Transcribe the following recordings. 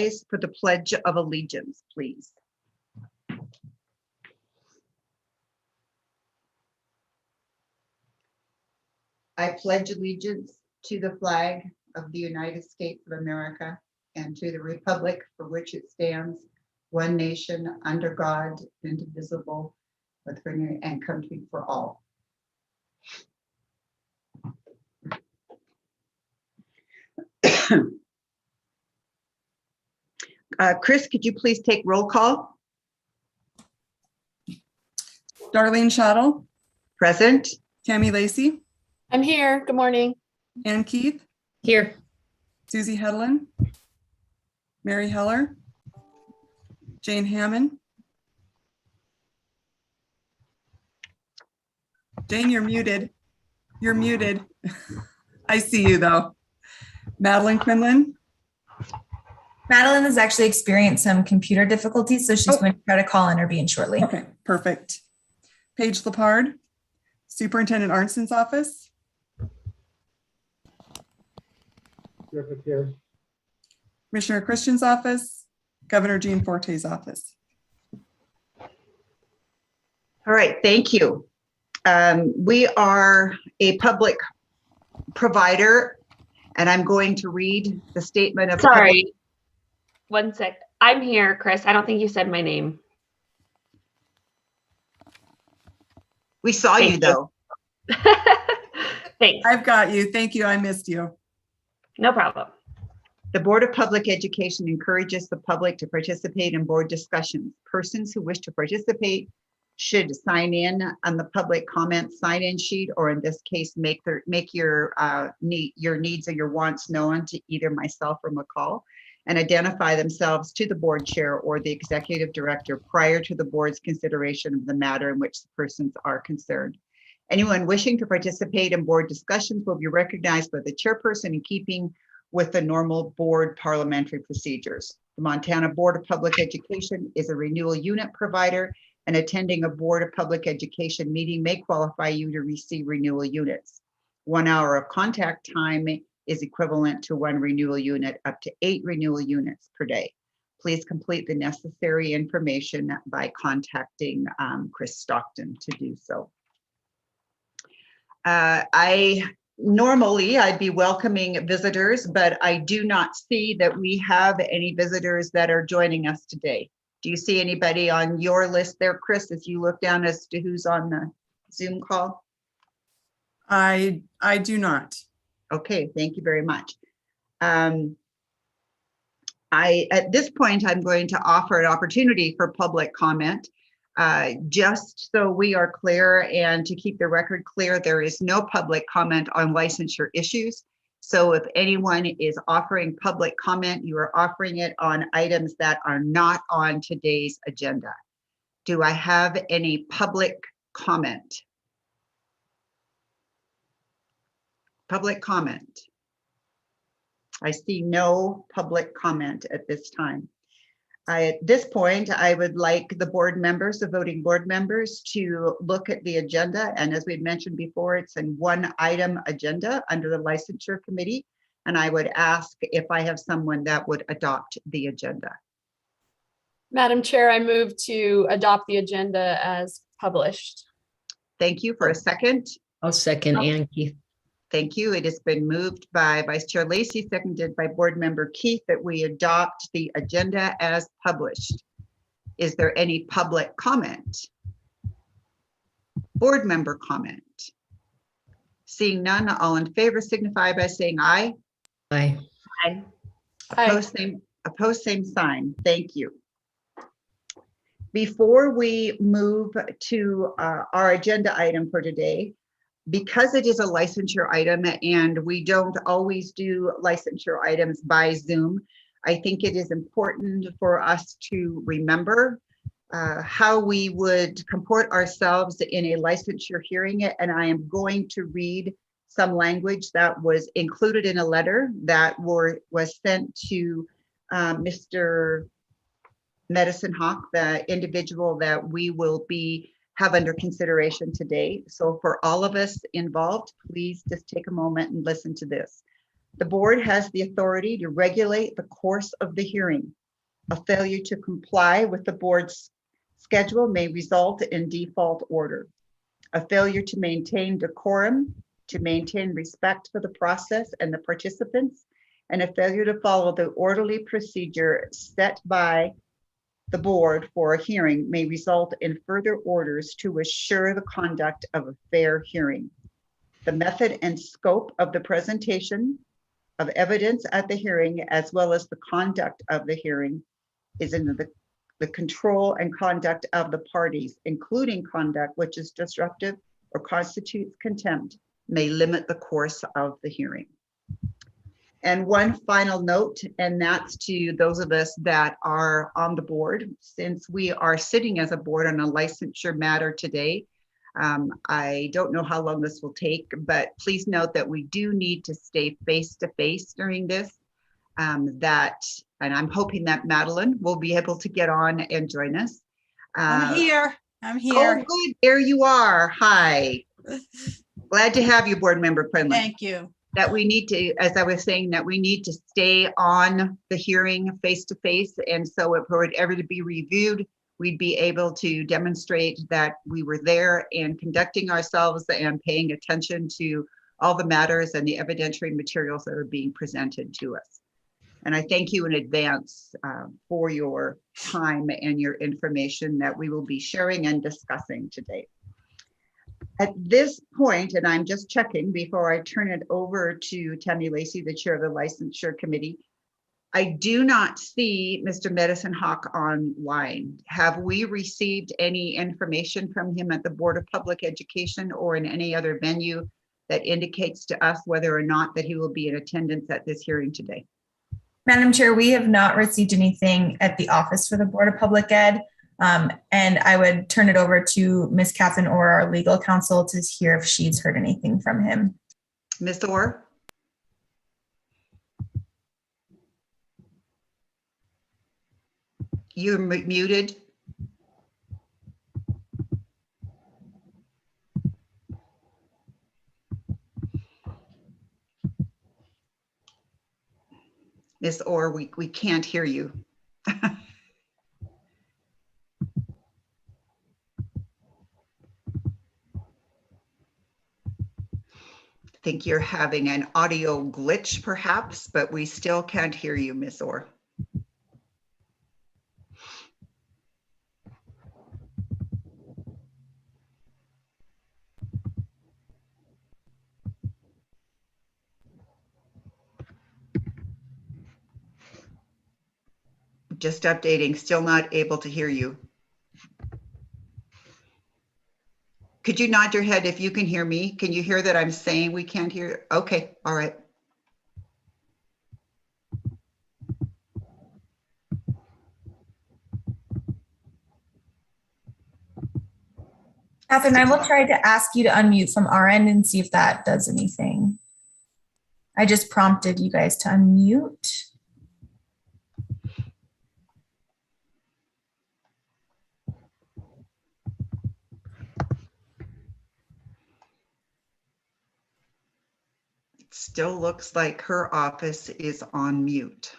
rise for the Pledge of Allegiance, please. I pledge allegiance to the flag of the United States of America and to the republic for which it stands, one nation, under God, indivisible, with freedom and country for all. Chris, could you please take roll call? Darlene Shottle, Present. Tammy Lacey, I'm here. Good morning. Ann Keith, Here. Susie Hedlund, Mary Heller, Jane Hammond. Jane, you're muted. You're muted. I see you though. Madeline Quinlan. Madeline has actually experienced some computer difficulties, so she's going to try to call and intervene shortly. Okay, perfect. Paige Lepard, Superintendent Arnson's office. Here. Commissioner Christian's office, Governor Jean Forte's office. All right, thank you. We are a public provider, and I'm going to read the statement of Sorry, one sec. I'm here, Chris. I don't think you said my name. We saw Thank you though. Thanks. I've got you. Thank you. I missed you. No problem. The Board of Public Education encourages the public to participate in board discussions. Persons who wish to participate should sign in on the public comment sign-in sheet, or in this case, make your needs or your wants known to either myself or McCall, and identify themselves to the board chair or the executive director prior to the board's consideration of the matter in which the persons are concerned. Anyone wishing to participate in board discussions will be recognized by the chairperson in keeping with the normal board parliamentary procedures. The Montana Board of Public Education is a renewal unit provider, and attending a Board of Public Education meeting may qualify you to receive renewal units. 1 hour of contact time is equivalent to 1 renewal unit, up to 8 renewal units per day. Please complete the necessary information by contacting Chris Stockton to do so. Normally I'd be welcoming visitors, but I do not see that we have any visitors that are joining us today. Do you see anybody on your list there, Chris, as you look down as to who's on the Zoom call? I do not. Okay, thank you very much. At this point, I'm going to offer an opportunity for public comment. Just so we are clear and to keep the record clear, there is no public comment on licensure issues. So if anyone is offering public comment, you are offering it on items that are not on today's agenda. Do I have any public comment? Public comment. I see no public comment at this time. At this point, I would like the board members, the voting board members, to look at the agenda. And as we've mentioned before, it's in 1 item agenda under the licensure committee. And I would ask if I have someone that would adopt the agenda. Madam Chair, I move to adopt the agenda as published. Thank you. For a second. I'll second Ann Keith. Thank you. It has been moved by Vice Chair Lacey, seconded by Board Member Keith, that we adopt the agenda as published. Is there any public comment? Board member comment? Seeing none, all in favor signify by saying aye. Aye. Hi. Opposed, same sign. Thank you. Before we move to our agenda item for today, because it is a licensure item and we don't always do licensure items by Zoom, I think it is important for us to remember how we would comport ourselves in a licensure hearing. And I am going to read some language that was included in a letter that was sent to Mr. Medicine Hawk, the individual that we will have under consideration today. So for all of us involved, please just take a moment and listen to this. The board has the authority to regulate the course of the hearing. A failure to comply with the board's schedule may result in default order. A failure to maintain decorum, to maintain respect for the process and the participants, and a failure to follow the orderly procedure set by the board for a hearing may result in further orders to assure the conduct of a fair hearing. The method and scope of the presentation of evidence at the hearing, as well as the conduct of the hearing, is in the control and conduct of the parties, including conduct which is disruptive or constitutes contempt, may limit the course of the hearing. And one final note, and that's to those of us that are on the board. Since we are sitting as a board on a licensure matter today, I don't know how long this will take, but please note that we do need to stay face-to-face during this. And I'm hoping that Madeline will be able to get on and join us. I'm here. Oh, good. There you are. Hi. Glad to have you, Board Member Quinlan. Thank you. That we need to, as I was saying, that we need to stay on the hearing face-to-face. And so if it were ever to be reviewed, we'd be able to demonstrate that we were there and conducting ourselves and paying attention to all the matters and the evidentiary materials that are being presented to us. And I thank you in advance for your time and your information that we will be sharing and discussing today. At this point, and I'm just checking before I turn it over to Tammy Lacey, the chair of the Licensure Committee, I do not see Mr. Medicine Hawk online. Have we received any information from him at the Board of Public Education or in any other venue that indicates to us whether or not that he will be in attendance at this hearing today? Madam Chair, we have not received anything at the Office for the Board of Public Ed. And I would turn it over to Ms. Catherine Orr, our legal counsel, to hear if she's heard anything from him. Ms. Orr? You're muted. Ms. Orr, we can't hear you. I think you're having an audio glitch perhaps, but we still can't hear you, Ms. Orr. Just updating, still not able to hear you. Could you nod your head if you can hear me? Can you hear that I'm saying we can't hear? Okay, all right. Catherine, I will try to ask you to unmute from our end and see if that does anything. I just prompted you guys to unmute. Still looks like her office is on mute.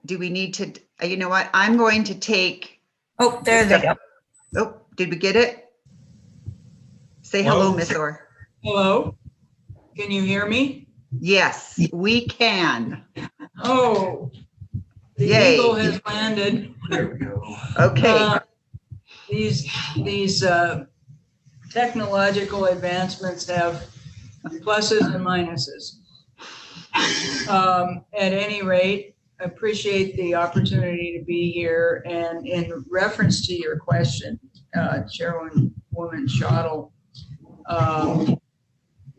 Do we need to, you know what, I'm going to take. Oh, there they go. Oh, did we get it? Say hello, Ms. Orr. Hello, can you hear me? Yes, we can. Oh, the Yay. eagle has landed. There we go. Okay. These technological advancements have pluses and minuses. At any rate, appreciate the opportunity to be here. And in reference to your question, Chairwoman Schottel,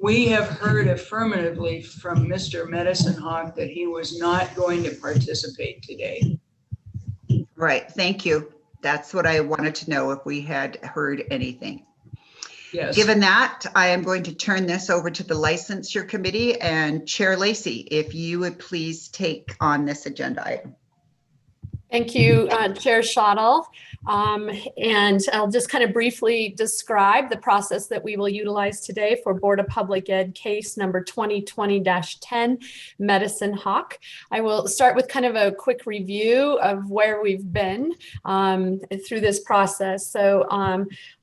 we have heard affirmatively from Mr. Medicine Hawk that he was not going to participate today. Right, thank you. That's what I wanted to know, if we had heard anything. Yes. Given that, I am going to turn this over to the Licensure Committee, and Chair Lacey, if you would please take on this agenda item. Thank you, Chair Shottle. And I'll just kind of briefly describe the process that we will utilize today for Board of Public Ed case number 2020-10, Medicine Hawk. I will start with kind of a quick review of where we've been through this process. So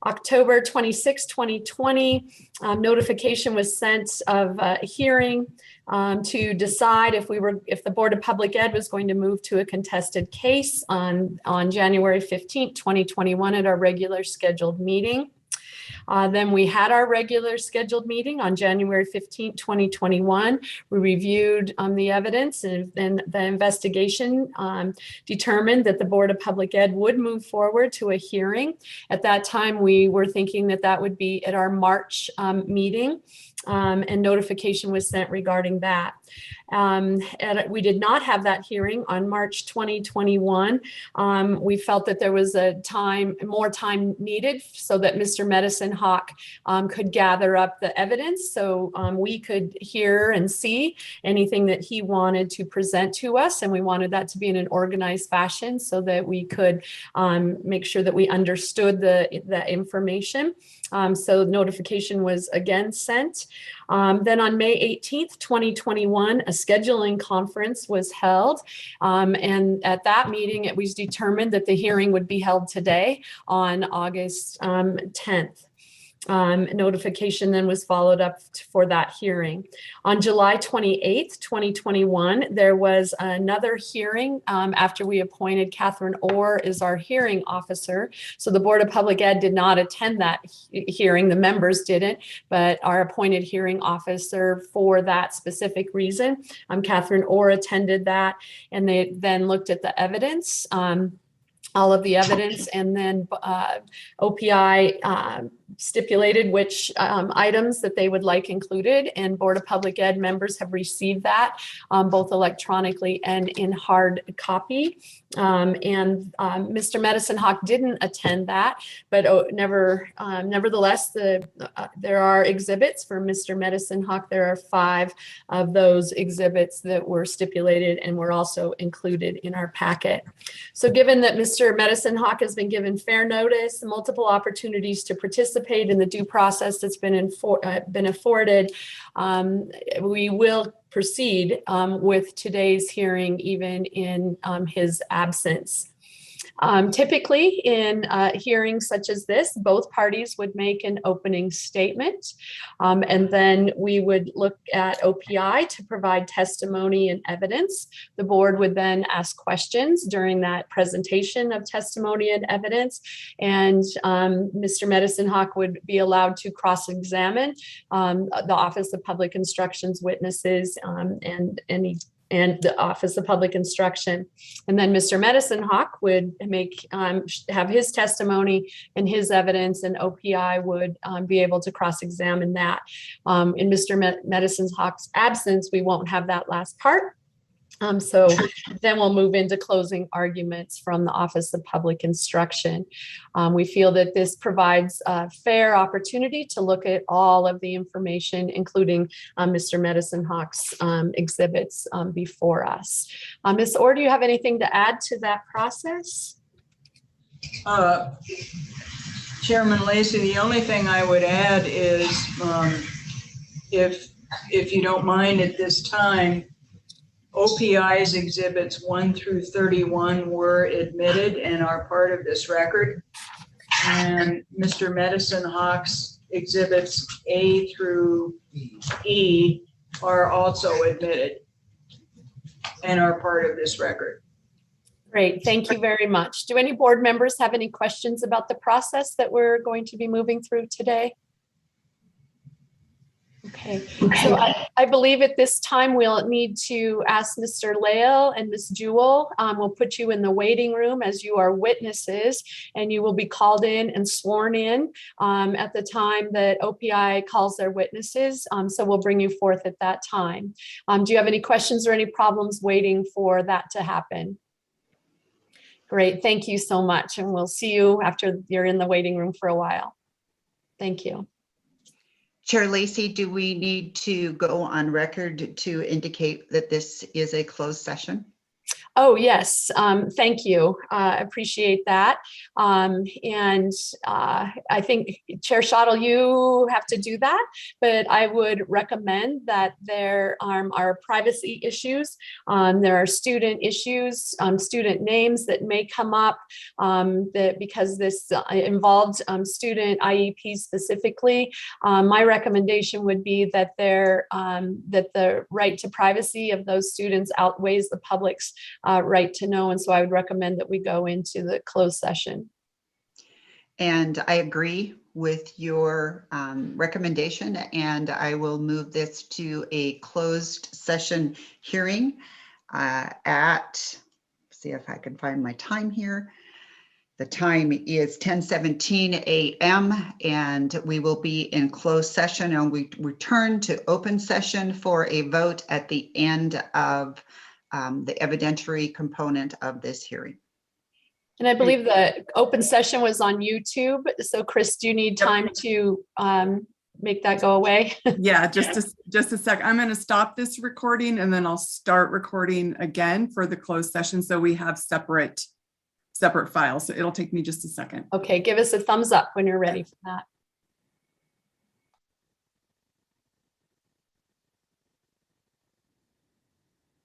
October 26, 2020, notification was sent of a hearing to decide if the Board of Public Ed was going to move to a contested case on January 15th, 2021 at our regular scheduled meeting. Then we had our regular scheduled meeting on January 15th, 2021. We reviewed the evidence and the investigation determined that the Board of Public Ed would move forward to a hearing. At that time, we were thinking that that would be at our March meeting. And notification was sent regarding that. And we did not have that hearing on March 2021. We felt that there was more time needed so that Mr. Medicine Hawk could gather up the evidence so we could hear and see anything that he wanted to present to us. And we wanted that to be in an organized fashion so that we could make sure that we understood the information. So notification was again sent. Then on May 18th, 2021, a scheduling conference was held. And at that meeting, it was determined that the hearing would be held today on August 10th. Notification then was followed up for that hearing. On July 28th, 2021, there was another hearing after we appointed Catherine Orr as our hearing officer. So the Board of Public Ed did not attend that hearing, the members didn't, but our appointed hearing officer for that specific reason, Catherine Orr attended that, and they then looked at the evidence, all of the evidence, and then OPI stipulated which items that they would like included, and Board of Public Ed members have received that both electronically and in hard copy. Mr. Medicine Hawk didn't attend that, but nevertheless, there are exhibits for Mr. Medicine Hawk. There are 5 of those exhibits that were stipulated and were also included in our packet. So given that Mr. Medicine Hawk has been given fair notice, multiple opportunities to participate in the due process that's been afforded, we will proceed with today's hearing even in his absence. Typically in hearings such as this, both parties would make an opening statement, and then we would look at OPI to provide testimony and evidence. The board would then ask questions during that presentation of testimony and evidence, and Mr. Medicine Hawk would be allowed to cross-examine the Office of Public Instruction's witnesses and the Office of Public Instruction. And then Mr. Medicine Hawk would have his testimony and his evidence, and OPI would be able to cross-examine that. In Mr. Medicine Hawk's absence, we won't have that last part. So then we'll move into closing arguments from the Office of Public Instruction. We feel that this provides a fair opportunity to look at all of the information, including Mr. Medicine Hawk's exhibits before us. Ms. Orr, do you have anything to add to that process? Chairman Lacey, the only thing I would add is if you don't mind at this time, OPI's exhibits 1 through 31 were admitted and are part of this record. And Mr. Medicine Hawk's exhibits A through E are also admitted and are part of this record. Great, thank you very much. Do any board members have any questions about the process that we're going to be moving through today? Okay, so I believe at this time we'll need to ask Mr. Lael and Ms. Jewell. We'll put you in the waiting room as you are witnesses, and you will be called in and sworn in at the time that OPI calls their witnesses. So we'll bring you forth at that time. Do you have any questions or any problems waiting for that to happen? Great, thank you so much. And we'll see you after you're in the waiting room for a while. Thank you. Chair Lacey, do we need to go on record to indicate that this is a closed session? Oh, yes. Thank you. Appreciate that. And I think Chair Shottle, you have to do that, but I would recommend that there are privacy issues. There are student issues, student names that may come up that because this involved student IEP specifically. My recommendation would be that that the right to privacy of those students outweighs the public's right to know. And so I would recommend that we go into the closed session. And I agree with your recommendation, and I will move this to a closed session hearing see if I can find my time here. The time is 10:17 a.m. and we will be in closed session, and we return to open session for a vote at the end of the evidentiary component of this hearing. And I believe the open session was on YouTube. So Chris, do you need time to make that go away? Yeah, just a sec. I'm going to stop this recording and then I'll start recording again for the closed session. So we have separate files. So it'll take me just a second. Okay, give us a thumbs up when you're ready for that.